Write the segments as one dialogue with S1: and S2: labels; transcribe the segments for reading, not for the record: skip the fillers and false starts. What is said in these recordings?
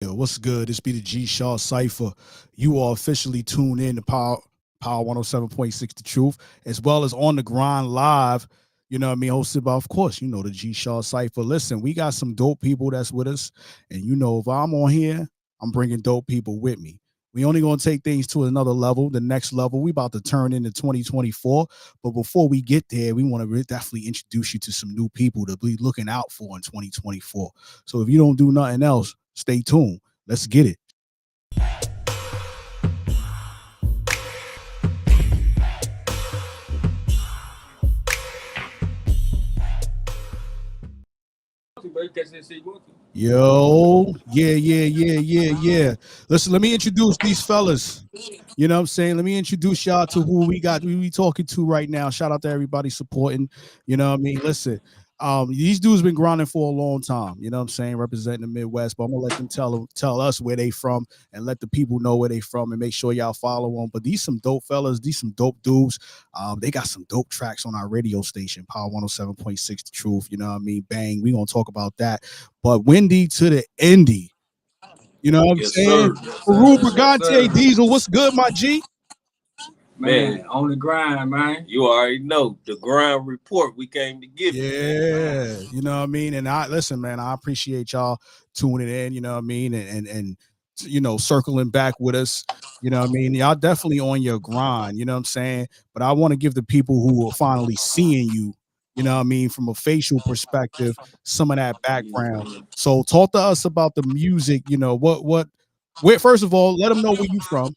S1: Yo, what's good? This be the G Shah Cypha. You are officially tuned in to Power 107.6 The Truth, as well as On The Grynd Live. You know what I mean? Hosted by, of course, the G Shah Cypha. Listen, we got some dope people that's with us. And if I'm on here, I'm bringing dope people with me. We only gonna take things to another level, the next level. We about to turn into 2024. But before we get there, we want to definitely introduce you to some new people to be looking out for in 2024. So if you don't do nothing else, stay tuned. Let's get it. Yo, yeah. Listen, let me introduce these fellas. You know what I'm saying? Let me introduce y'all to who we talking to right now. Shout out to everybody supporting. You know what I mean? Listen, these dudes been grinding for a long time. You know what I'm saying? Representing the Midwest, but I'm gonna let them tell us where they from and let the people know where they from and make sure y'all follow them. But these some dope fellas, these some dope dudes. They got some dope tracks on our radio station, Power 107.6 The Truth. You know what I mean? Bang. We gonna talk about that. But Windy to the Indy. You know what I'm
S2: Yes,
S1: saying?
S2: sir. Yes,
S1: Peru
S2: sir. Yes,
S1: Brigante
S2: sir.
S1: Diesel, what's good, my G?
S2: Man, on the grind, man. You already know the grind report we came to give you.
S1: Yeah, you know what I mean? And I listen, man, I appreciate y'all tuning in, you know what I mean, and circling back with us. You know what I mean? Y'all definitely on your grind, you know what I'm saying? But I want to give the people who are finally seeing you, you know what I mean, from a facial perspective, some of that background. So talk to us about the music, where first of all, let them know where you from.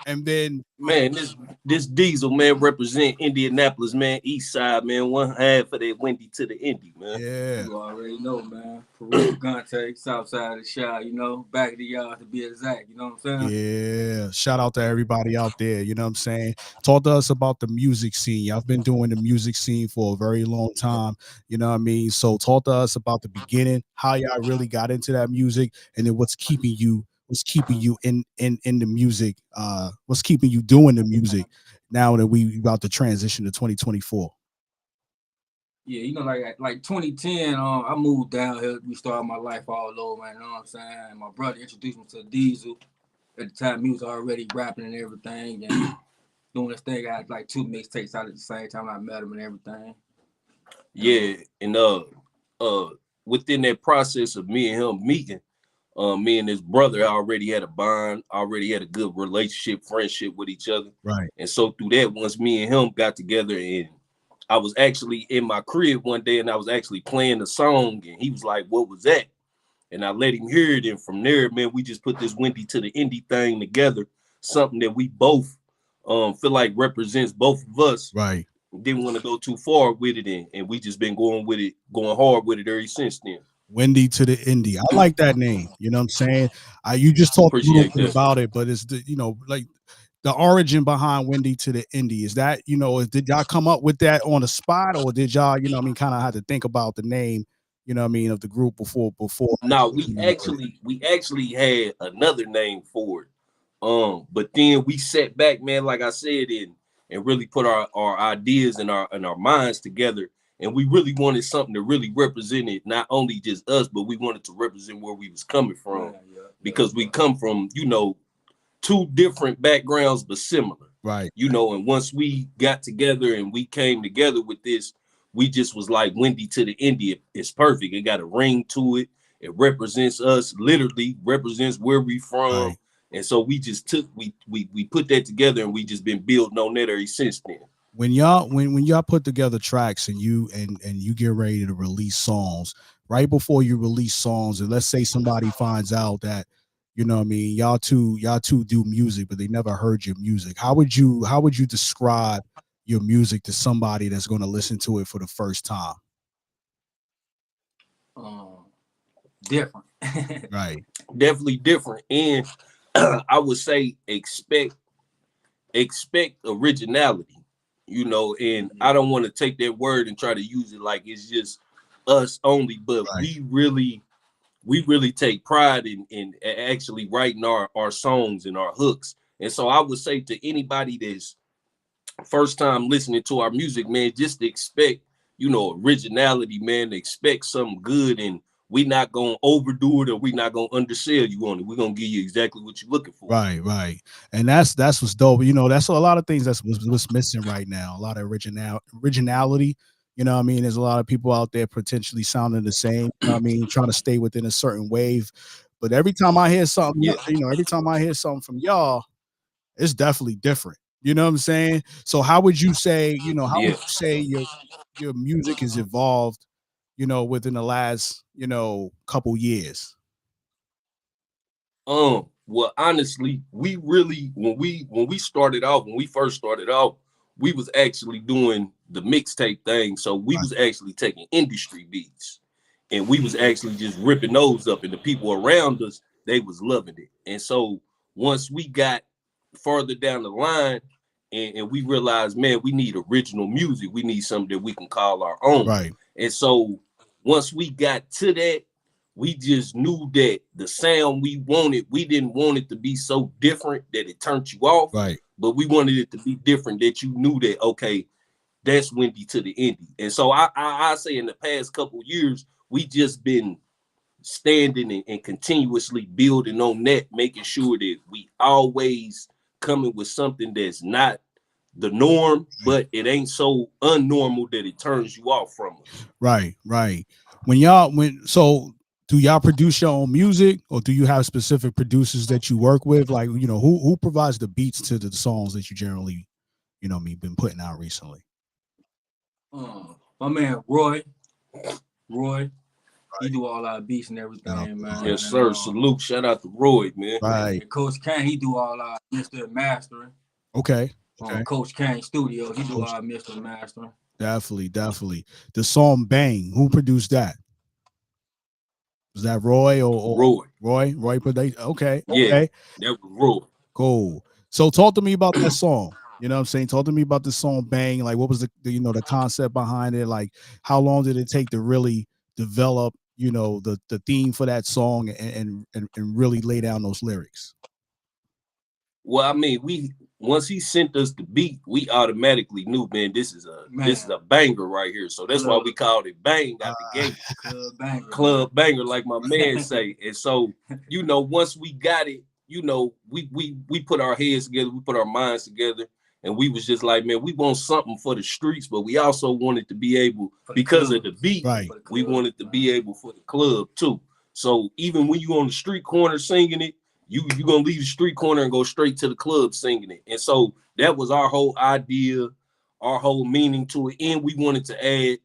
S1: And then
S2: Man, this Diesel man represent Indianapolis, man, East Side, man, one half of that Wendy to the Indy, man.
S1: yeah.
S3: You already know, man. Peru, Gante, South Side of the Shah, back of the yard to be exact. You know what I'm saying?
S1: Yeah, shout out to everybody out there. You know what I'm saying? Talk to us about the music scene. I've been doing the music scene for a very long time. You know what I mean? So talk to us about the beginning, how y'all really got into that music, and then what's keeping you in the music. What's keeping you doing the music now that we about to transition to 2024.
S3: Yeah, like 2010, I moved down here. We started my life all over, man. You know what I'm saying? My brother introduced me to Diesel. At the time, he was already rapping and everything and doing this thing. I had like two mixtapes out at the same time. I met him and everything.
S2: Yeah, and within that process of me and him meeting, me and his brother already had a bond, already had a good relationship, friendship with each other.
S1: Right.
S2: And so through that, once me and him got together, and I was actually in my crib one day and I was actually playing the song, and he was like, "What was that?" And I let him hear it. And from there, man, we just put this Wendy to the Indy thing together, something that we both feel like represents both of us.
S1: Right.
S2: Didn't want to go too far with it, and we just been going with it, going hard with it ever since then.
S1: Wendy to the Indy. I like that name. You know what I'm saying? You just talked a little
S2: Appreciate
S1: bit
S2: that.
S1: about it, but it's like the origin behind Wendy to the Indy. Is that, did y'all come up with that on the spot, or did y'all, kind of had to think about the name, of the group before?
S2: Now we actually had another name for it. But then we sat back, man, like I said, and really put our ideas and our minds together. And we really wanted something to really represent it, not only just us, but we wanted to represent where we was coming from. Because we come from, two different backgrounds, but similar.
S1: Right.
S2: And once we got together and we came together with this, we just was like Wendy to the Indy. It's perfect. It got a ring to it. It represents us, literally represents where we from.
S1: Right.
S2: And so we just we put that together, and we just been building on that ever since then.
S1: When y'all put together tracks and you get ready to release songs, right before you release songs, and let's say somebody finds out that, what I mean, y'all two do music, but they never heard your music. How would you describe your music to somebody that's going to listen to it for the first time?
S3: Different.
S1: Right.
S2: Definitely different. And I would say expect originality, and I don't want to take that word and try to use it like it's just us only, but
S1: Right.
S2: we really take pride in actually writing our songs and our hooks. And so I would say to anybody that's first time listening to our music, man, just expect, originality, man, expect something good in we not gonna overdo it or we not gonna undersell you on it. We're gonna give you exactly what you're looking for.
S1: Right. And that's what's dope. You know, that's a lot of things that's what's missing right now. A lot of originality. You know what I mean? There's a lot of people out there potentially sounding the same. You know what I mean? Trying to stay within a certain wave. But every time I hear something,
S2: Yeah.
S1: you know, every time I hear something from y'all, it's definitely different. You know what I'm saying? So how would you say, you know, how would you say your music has evolved, you know, within the last, you know, couple years?
S2: Well, honestly, we really when we started off, when we first started off, we was actually doing the mixtape thing. So we was actually taking industry beats and we was actually just ripping those up, and the people around us, they was loving it. And so once we got further down the line and we realized, man, we need original music, we need something that we can call our own.
S1: Right.
S2: And so once we got to that, we just knew that the sound we wanted, we didn't want it to be so different that it turned you off.
S1: Right.
S2: But we wanted it to be different that you knew that, okay, that's 2Da Indy. And so I say in the past couple years, we just been standing and continuously building on that, making sure that we always coming with something that's not the norm, but it ain't so unnormal that it turns you off from us.
S1: Right. So do y'all produce your own music, or do you have specific producers that you work with? Like, you know, who provides the beats to the songs that you generally, you know, been putting out recently?
S3: My man Roy, he do all our beats and everything, man.
S2: Yes, sir. Salute. Shout out to Roy, man.
S1: Right.
S3: And Coach Kane, he do all our Mr. Mastering.
S1: Okay.
S3: Coach Kane Studios, he do our Mr. Mastering.
S1: Definitely. The song Bang, who produced that? Was that Roy or
S2: Roy?
S1: Roy produced. Okay.
S2: Yeah, that was Roy.
S1: Cool. So talk to me about that song. You know what I'm saying? Talk to me about the song Bang. Like, what was the you know, the concept behind it? Like, how long did it take to really develop, you know, the theme for that song and really lay down those lyrics?
S2: Well, I mean, once he sent us the beat, we automatically knew, man, this is a banger right here. So that's why we called it Bang out the gate. Club banger, like my man say. And so, you know, once we got it, you know, we put our heads together, we put our minds together, and we was just like, man, we want something for the streets, but we also wanted to be able, because of the beat, we wanted to be able for the club too. So even when you on the street corner singing it, you gonna leave the street corner and go straight to the club singing it. And so that was our whole idea, our whole meaning to it. And we wanted to add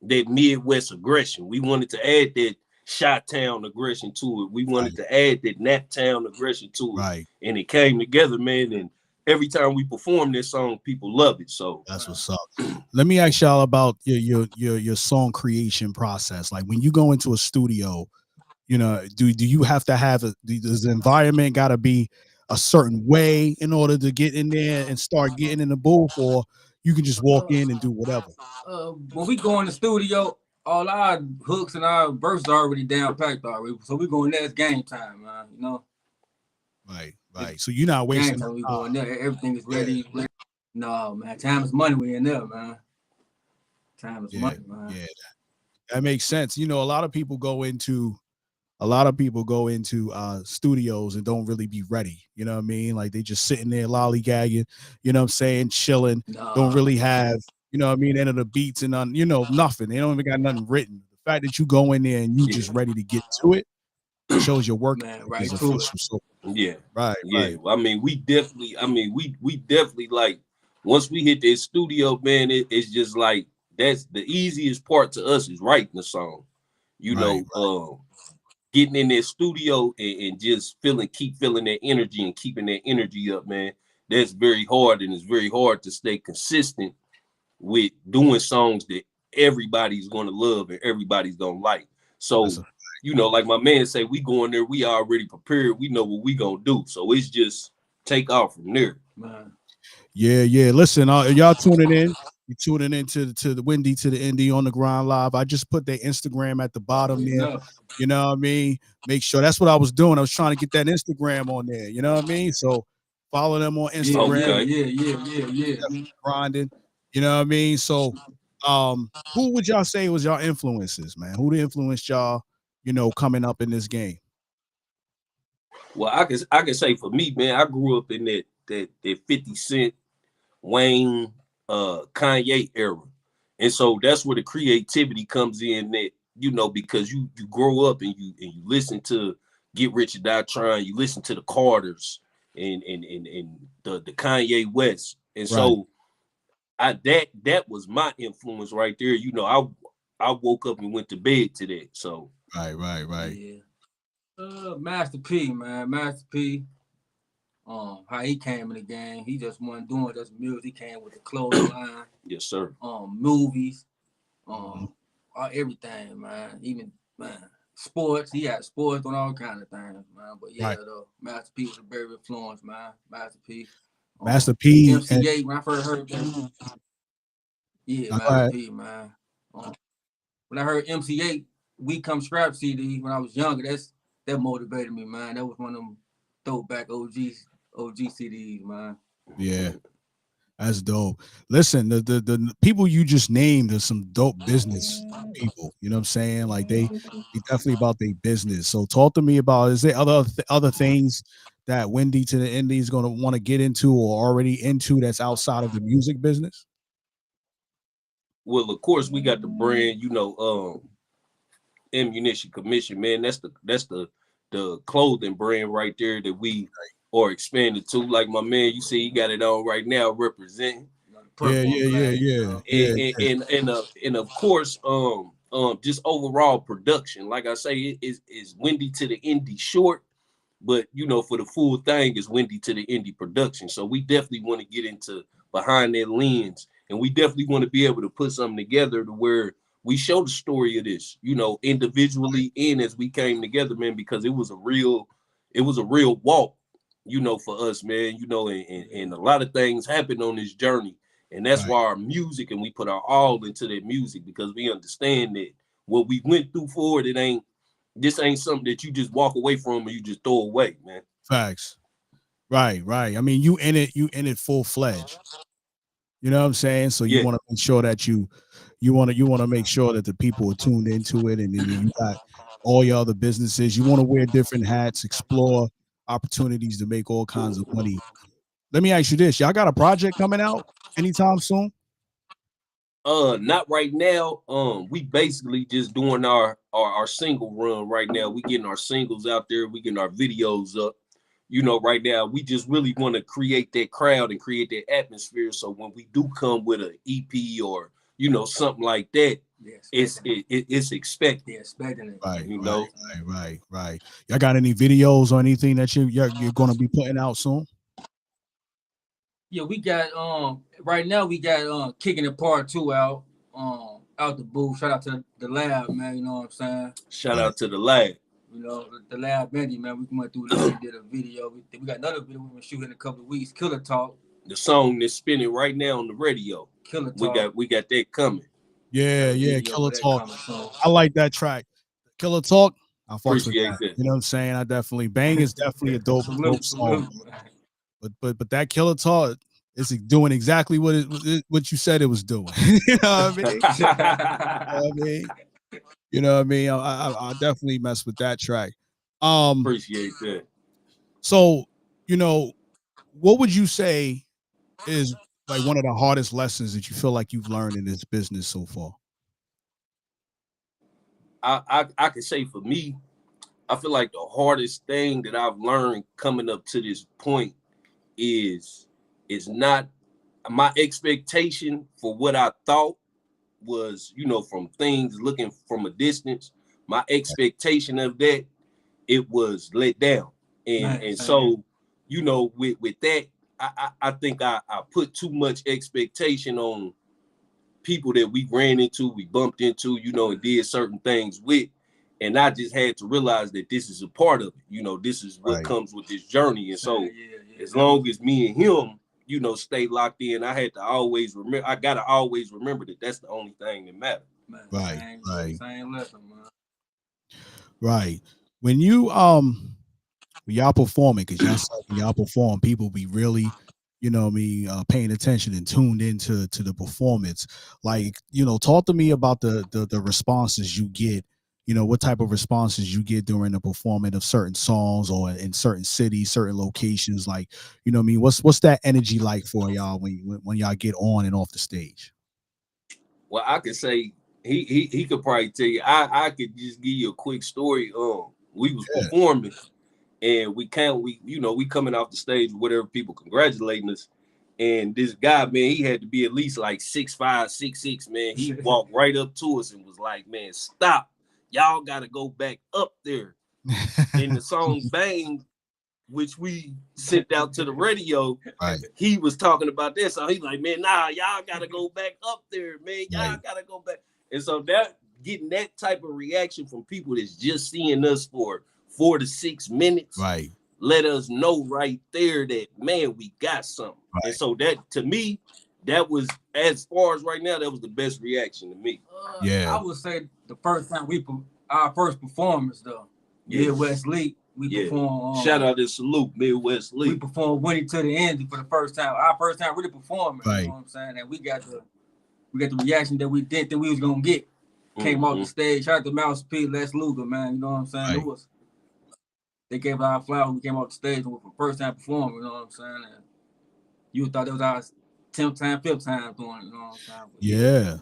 S2: that Midwest aggression. We wanted to add that Chi-Town aggression to it. We wanted to add that Naptown aggression to it. And it came together, man. And every time we perform this song, people love it. So
S1: that's what's up. Let me ask y'all about your song creation process. Like, when you go into a studio, you know, do you have to have does the environment got to be a certain way in order to get in there and start getting in the booth, or you can just walk in and do whatever?
S3: When we go in the studio, all our hooks and our verses are already down packed already. So we go in there, it's game time, man. You know.
S1: Right. So you're not wasting
S3: time. We go in there, everything is ready. No, man, time is money. We in there, man. Time is money, man.
S1: Yeah, that makes sense. You know, a lot of people go into studios and don't really be ready. You know what I mean? Like, they just sitting there lollygagging, you know what I'm saying, chilling, don't really have, you know what I mean, end of the beats and you know, nothing. They don't even got nothing written. The fact that you go in there and you just ready to get to it shows your work is official. So right.
S2: I mean, we definitely like, once we hit that studio, man, it's just like, that's the easiest part to us, is writing the song. You know, getting in that studio and just keep feeling that energy and keeping that energy up, man. That's very hard, and it's very hard to stay consistent with doing songs that everybody's going to love and everybody's going to like. So, you know, like my man say, we go in there, we already prepared, we know what we going to do. So it's just take off from there.
S3: Man.
S1: Yeah. Listen, y'all tuning in. You tuning into the 2Da Indy on the Grynd Live. I just put their Instagram at the bottom there. You know what I mean? Make sure, that's what I was doing. I was trying to get that Instagram on there. You know what I mean? So follow them on Instagram.
S3: Yeah.
S1: Grinding. You know what I mean? So who would y'all say was y'all influences, man? Who influenced y'all coming up in this game?
S2: Well, I can say for me, man, I grew up in that 50 Cent, Wayne, Kanye era. And so that's where the creativity comes in, that, because you grow up and you listen to Get Rich or Die Trying, you listen to the Carters and the Kanye West. And so that was my influence right there. I woke up and went to bed to that. So
S1: right.
S3: Yeah. Master P, man. Master P. How he came in the game. He just wasn't doing just music. He came with the clothing line.
S2: Yes, sir.
S3: Movies. Everything, man. Even, man, sports. He had sports on all kinds of things, man. But yeah, though, Master P was a very influence, man. Master P.
S1: Master P.
S3: MC8, when I first heard that. Yeah, Master P, man. When I heard MC8, We Come Scrap CD when I was younger, that motivated me, man. That was one of them throwback OG CDs, man.
S1: Yeah. That's dope. Listen, the people you just named are some dope business people. You know what I'm saying? Like they definitely about their business. So talk to me about, is there other things that Windy to the Indy is going to want to get into or already into that's outside of the music business?
S2: Well, of course, we got the brand, Ammunition Commission, man. That's the clothing brand right there that we are expanded to. Like my man, you see, he got it on right now, representing.
S1: Yeah.
S2: And of course, just overall production. Like I say, it is Windy to the Indy short, but for the full thing is Windy to the Indy production. So we definitely want to get into behind that lens, and we definitely want to be able to put something together to where we show the story of this, individually and as we came together, man, because it was a real walk, for us, man, and a lot of things happened on this journey. And that's why our music, and we put our all into that music, because we understand that what we went through for it, this ain't something that you just walk away from or you just throw away, man.
S1: Facts. Right. I mean, you in it full fledged. You know what I'm saying? So you want to make sure that you want to make sure that the people are tuned into it, and then you got all your other businesses. You want to wear different hats, explore opportunities to make all kinds of money. Let me ask you this: y'all got a project coming out anytime soon?
S2: Not right now. We basically just doing our single run right now. We getting our singles out there. We getting our videos up. Right now, we just really want to create that crowd and create that atmosphere. So when we do come with an EP or something like that, it's expected.
S3: Yeah, expecting it.
S1: Right. Y'all got any videos or anything that you're going to be putting out soon?
S3: Yeah, we got right now we got Kicking It Part 2 out the booth. Shout out to the lab, man. You know what I'm saying?
S2: Shout out to the lab.
S3: The lab Bendy, man. We went through this. We did a video. We got another video we're gonna shoot in a couple of weeks. Killer Talk.
S2: The song that's spinning right now on the radio.
S3: Killer Talk.
S2: We got that coming.
S1: Yeah. Killer Talk. I like that track. Killer Talk. I appreciate that. You know what I'm saying? I definitely Bang is definitely a dope song. But that Killer Talk is doing exactly what you said it was doing. You know what I mean? You know what I mean? I definitely mess with that track.
S2: Appreciate that.
S1: So, what would you say is like one of the hardest lessons that you feel like you've learned in this business so far?
S2: I can say for me, I feel like the hardest thing that I've learned coming up to this point is not my expectation for what I thought was, from things looking from a distance. My expectation of that, it was let down. And so, with that, I think I put too much expectation on people that we ran into, we bumped into, and did certain things with. And I just had to realize that this is a part of it. This is what comes with this journey. And so as long as me and him, stay locked in, I had to always remember, I got to always remember that that's the only thing that matters.
S1: Right.
S3: Same lesson, man.
S1: Right. When y'all performing, because y'all perform, people be really, paying attention and tuned into the performance. Like, talk to me about the responses you get, what type of responses you get during the performance of certain songs or in certain cities, certain locations. Like, what I mean? What's that energy like for y'all when y'all get on and off the stage?
S2: Well, I could say he could probably tell you. I could just give you a quick story. We was performing and we coming off the stage, whatever, people congratulating us. And this guy, man, he had to be at least like 6'5", 6'6", man. He walked right up to us and was like, man, stop. Y'all got to go back up there. In the song Bang, which we sent out to the radio,
S1: right.
S2: He was talking about this. So he's like, man, nah, y'all got to go back up there, man. Y'all got to go back. And so that getting that type of reaction from people that's just seeing us for 4 to 6 minutes,
S1: right,
S2: let us know right there that, man, we got something. Right. And so that, to me, that was, as far as right now, that was the best reaction to me.
S3: I would say the first time our first performance, though, Midwest League, we performed.
S2: Shout out and salute Midwest League.
S3: We performed Winnie to the End for the first time. Our first time really performing. Right. You know what I'm saying? And we got the reaction that we didn't think we was gonna get. Came off the stage. Shout out to Mouse P, Les Luger, man. You know what I'm saying? Right. They gave our flowers. We came off the stage and we for the first time performing. You know what I'm saying? And you thought that was our 10th time, 5th time doing it. You know what I'm saying?
S1: Yeah.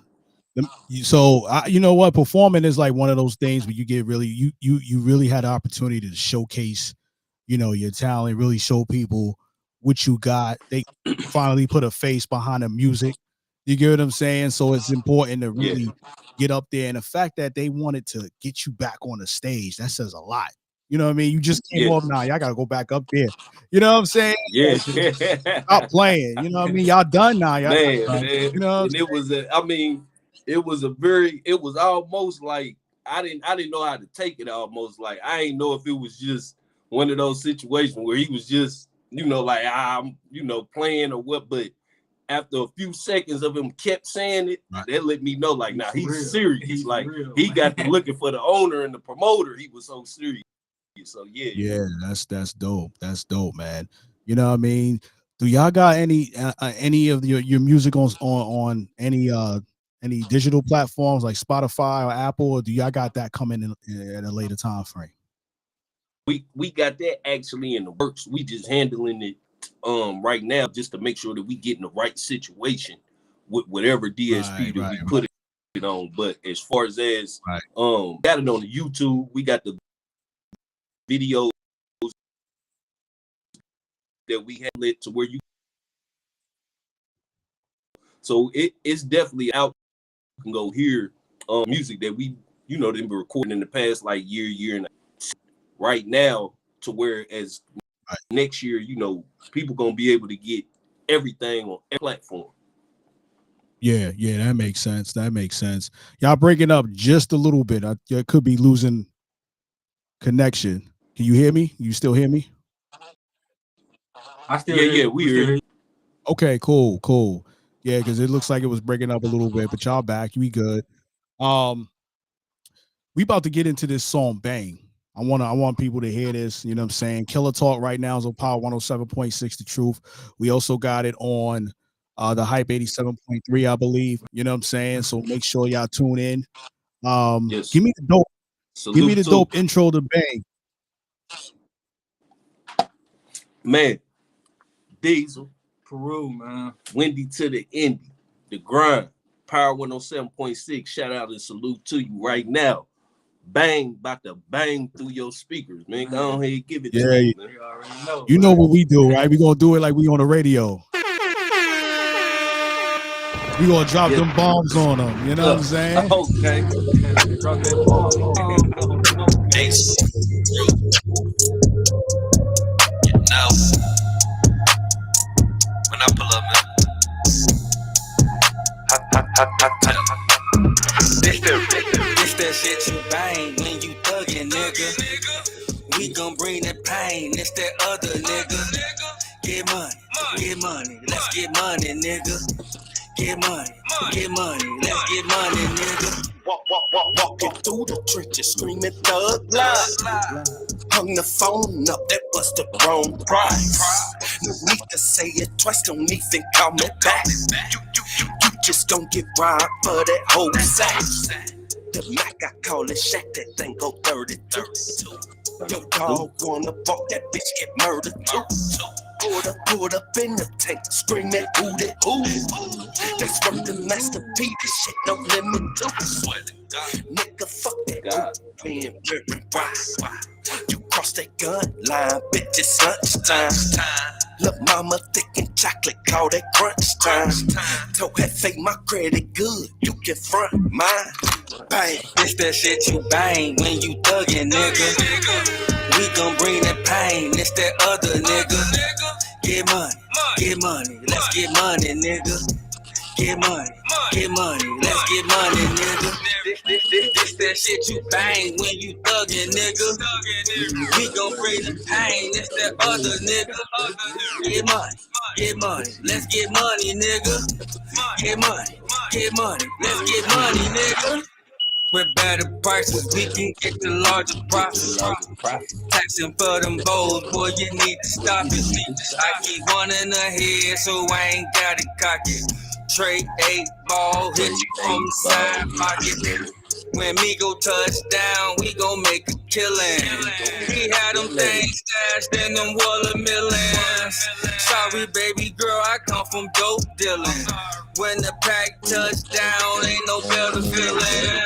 S1: So you know what, performing is like one of those things where you get really you really had the opportunity to showcase your talent, really show people what you got. They finally put a face behind the music, you get what I'm saying? So it's important to really get up there, and the fact that they wanted to get you back on the stage, that says a lot. You know what I mean? You just came off now. Y'all gotta go back up there. You know what I'm saying?
S2: Yeah.
S1: Stop playing. You know what I mean? Y'all done now. Y'all
S2: man. You know, and it was almost like I didn't know how to take it. Almost like I didn't know if it was just one of those situations where he was just, like I'm, playing or what. But after a few seconds of him kept saying it, that let me know, like, nah, he's serious. He's like real, he got to looking for the owner and the promoter. He was so serious. So yeah,
S1: that's dope. That's dope, man. You know what I mean? Do y'all got any of your music on any digital platforms like Spotify or Apple, or do y'all got that coming in at a later time frame?
S2: We got that actually in the works. We just handling it right now just to make sure that we get in the right situation with whatever DSP that we put it on. But as far as got it on the YouTube, we got the videos that we have lit to where you, so it's definitely out. You can go hear music that we they've been recording in the past like year and right now, to where as next year people gonna be able to get everything on every platform.
S1: Yeah, that makes sense. Y'all breaking up just a little bit. I could be losing connection. Can you hear me? You still hear me?
S3: I still hear
S2: we hear you.
S1: Okay, cool. Yeah, because it looks like it was breaking up a little bit, but y'all back. We good. We about to get into this song Bang. I want people to hear this. You know what I'm saying? Killer Talk right now is on Power 107.6 The Truth. We also got it on the Hype 87.3, I believe. You know what I'm saying? So make sure y'all tune in. Give me the dope. Give me the dope intro to Bang.
S2: Man, Diesel,
S3: Peru, man.
S2: Wendy to the Indy, The Grynd, Power 107.6. Shout out and salute to you right now. Bang, about to bang through your speakers, man. Go on ahead, give it to me, man.
S3: You already know.
S1: You know what we do, right? We gonna do it like we on the radio. We gonna drop them bombs on them. You know what I'm saying?
S2: Okay. Drop that bomb.
S4: When I pull up, man. This that shit you bang when you thuggin', nigga. We gon' bring that pain. It's that other nigga. Get money, let's get money, nigga. Get money, let's get money, nigga. Walking through the trenches, screaming thug life. Hung the phone up, that was the wrong price. No need to say it twice, don't even call me back. You just gon' get robbed for that whole sack. the Mac, I call it Shaq, that thing go 32. Your dog wanna fuck, that bitch get murdered too. Pulled up in the tank, screaming ooh that ooh. That's from the Master P, this shit no limit too. Nigga, fuck that ooh, being very wide. You cross that gun line, bitch, it's lunchtime. Look, mama thick and chocolate, call that crunch time. Told her fake my credit good, you can front mine. Bang, it's that shit you bang when you thuggin', nigga. We gon' bring that pain, it's that other nigga. Get money, let's get money, nigga. Get money, let's get money, nigga. This that shit you bang when you thuggin', nigga. We gon' bring the pain, it's that other nigga. Get money, let's get money, nigga. Get money, let's get money, nigga. With better prices, we can get the larger profits. Taxing for them bowls, boy, you need to stop it. I keep one in the head, so I ain't got it cocky. Trade 8 ball, hit you from the side pocket. When me go touchdown, we gon' make a killing. We had them things stashed in them watermelons. Sorry, baby girl, I come from dope dealing. When the pack touch down, ain't no better feeling.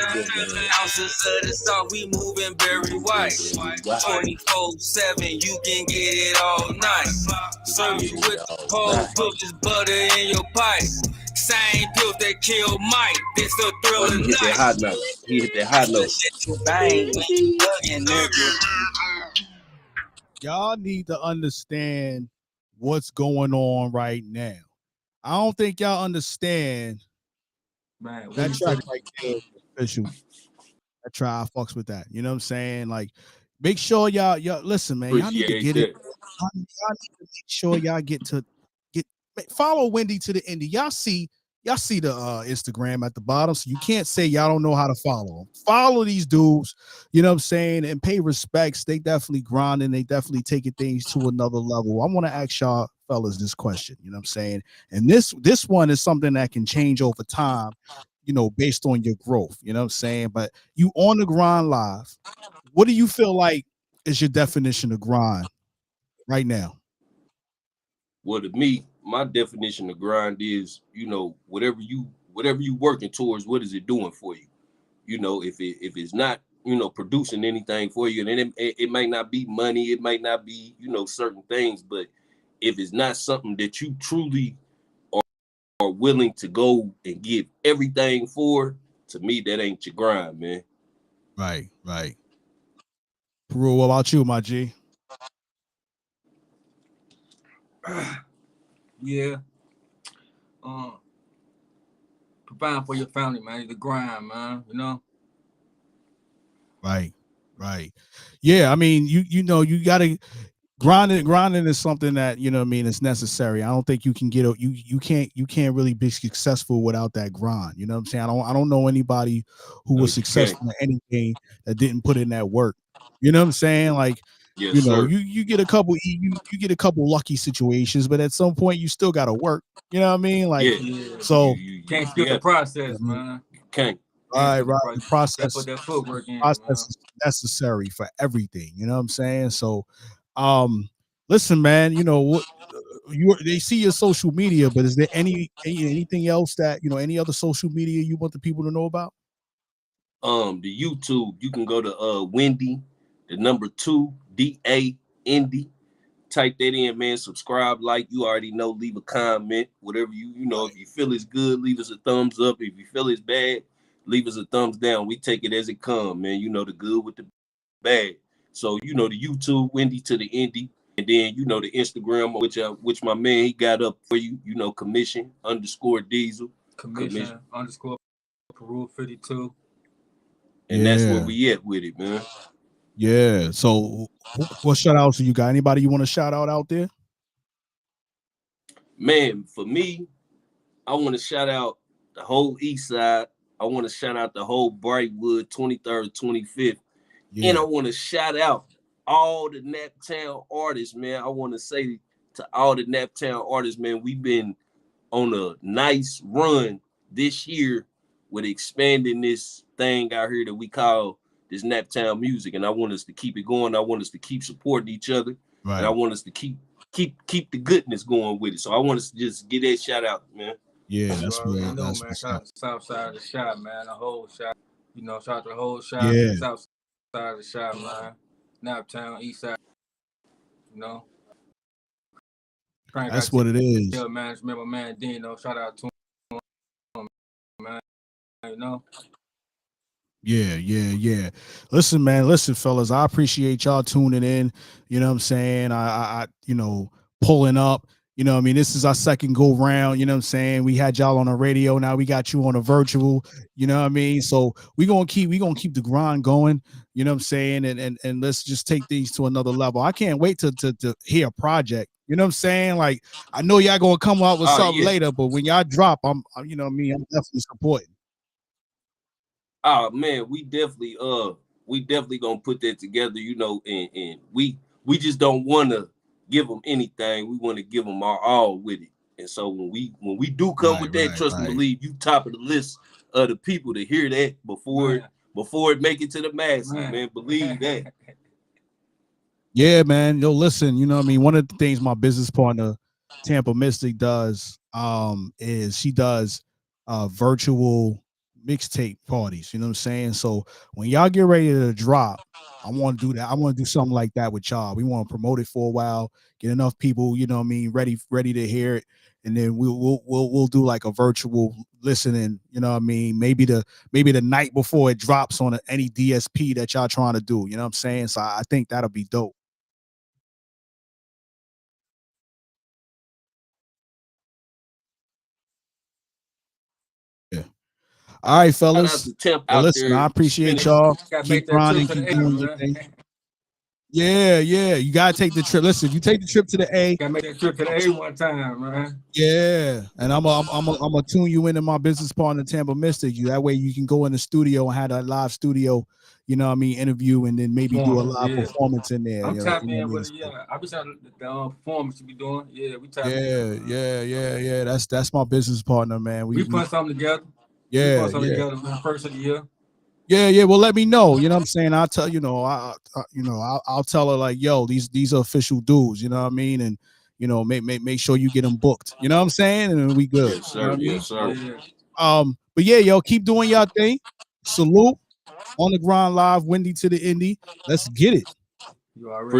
S4: Ounces of the sauce, we moving very white. 24/7, you can get it all night. Serve you with the pole, put this butter in your pipe. Same pills that kill Mike. This a thrill of
S2: He hit that hot note. He hit that hot note.
S4: Bang, nigga.
S1: Y'all need to understand what's going on right now. I don't think y'all understand
S3: Man,
S1: that track right there. Official. That try I fucks with that. You know what I'm saying? Like, make sure y'all listen, man. Y'all need to get it. Y'all need to make sure y'all get follow Wendy to the Indy. Y'all see the Instagram at the bottom, so you can't say y'all don't know how to follow them. Follow these dudes, you know what I'm saying, and pay respects. They definitely grinding. They definitely taking things to another level. I want to ask y'all fellas this question, you know what I'm saying? And this one is something that can change over time, you know, based on your growth, you know what I'm saying? But you On The Grynd live, what do you feel like is your definition of grind right now?
S2: Well, to me, my definition of grind is, you know, whatever you working towards, what is it doing for you? You know, if it's not, you know, producing anything for you, and it might not be money, it might not be, you know, certain things, but if it's not something that you truly are willing to go and give everything for, to me, that ain't your grind, man.
S1: Right. Peru, what about you, my G?
S3: Yeah. Providing for your family, man. The grind, man. You know.
S1: Right. Yeah, I mean, you know, you gotta grinding is something that, you know what I mean, it's necessary. I don't think you can get you can't really be successful without that grind. You know what I'm saying? I don't know anybody who was successful in anything that didn't put in that work. You know what I'm saying? Like,
S2: yes,
S1: you know,
S2: sir.
S1: you get a couple you get a couple lucky situations, but at some point you still gotta work. You know what I mean? Like, so
S3: you can't skip the process, man.
S2: You can't.
S1: Right. The process.
S3: Put that footwork in,
S1: process
S3: man.
S1: is necessary for everything. You know what I'm saying? So, listen, man. You know what? They see your social media, but is there anything else that, you know, any other social media you want the people to know about?
S2: The YouTube, you can go to Wendy, the number 2Da Indy. Type that in, man. Subscribe, like, you already know. Leave a comment, whatever you know. If you feel it's good, leave us a thumbs up. If you feel it's bad, leave us a thumbs down. We take it as it comes, man. You know, the good with the bad. So, you know, the YouTube, Wendy to the Indy, and then, you know, the Instagram, which my man, he got up for you. You know, commission_diesel.
S3: Commission _ Peru 52.
S2: And that's where we at with it, man.
S1: Yeah. So, what shout outs you got? Anybody you want to shout out there?
S2: Man, for me, I want to shout out the whole East Side. I want to shout out the whole Brightwood, 23rd, 25th. Yeah. And I want to shout out all the Naptown artists, man. I want to say to all the Naptown artists, man, we've been on a nice run this year with expanding this thing out here that we call this Naptown music, and I want us to keep it going. I want us to keep supporting each other,
S1: Right.
S2: and I want us to keep the goodness going with it. So I want us to just get that shout out, man.
S1: Yeah, that's what
S3: man.
S1: that's
S3: Shout out to South Side of the Shot, man. The whole shot, you know, shout out to the whole shot,
S1: Yeah.
S3: South Side of the Shot, man. Naptown, East Side, you know.
S1: That's what it is.
S3: Yeah, man. Remember, man, Dino. Shout out to him, man. You know.
S1: Yeah. Listen, man. Listen, fellas. I appreciate y'all tuning in. You know what I'm saying? I you know, pulling up. You know what I mean? This is our second go round. You know what I'm saying? We had y'all on the radio. Now we got you on a virtual. You know what I mean? So we gonna keep the grind going. You know what I'm saying? And let's just take these to another level. I can't wait to hear a project. You know what I'm saying? Like, I know y'all gonna come out with something later, but when y'all drop, I'm you know what I mean, I'm definitely supporting.
S2: Oh man, we definitely gonna put that together, you know, and we just don't want to give them anything. We want to give them our all with it. And so when we do come with that, trust and believe, you top of the list of the people to hear that before it make it to the masses, man. Believe that.
S1: Yeah, man. Yo, listen, you know what I mean? One of the things my business partner, Tampa Mystic, does is she does virtual mixtape parties. You know what I'm saying? So when y'all get ready to drop, I want to do that. I want to do something like that with y'all. We want to promote it for a while, get enough people, you know what I mean, ready to hear it. And then we'll do like a virtual listening, you know what I mean? Maybe the night before it drops on any DSP that y'all trying to do, you know what I'm saying? So I think that'll be dope. Yeah. All right, fellas. Well, listen, I appreciate y'all. Keep grinding, keep doing your thing. Yeah. You gotta take the trip. Listen, if you take the trip to the A,
S3: gotta make that trip to the A one time, man.
S1: Yeah, and I'm gonna tune you into my business partner, Tampa Mystic. That way you can go in the studio and have a live studio, you know what I mean, interview, and then maybe do a live performance in there.
S3: I'm tapping in with
S1: it.
S3: Yeah, I be trying the performance you be doing. Yeah, we tapping
S1: in. Yeah. That's my business partner, man. We
S3: put something together.
S1: Yeah,
S3: we put something together for the first of the year.
S1: Yeah. Well, let me know. You know what I'm saying? I'll tell I'll tell her like, yo, these are official dudes. You know what I mean? And you know, make sure you get them booked. You know what I'm saying? And then we good.
S2: Yes, sir. Yes, sir.
S3: Yeah.
S1: But yeah, yo, keep doing y'all thing. Salute. On the Grind Live, Windy to the Indy. Let's get it.
S3: You already.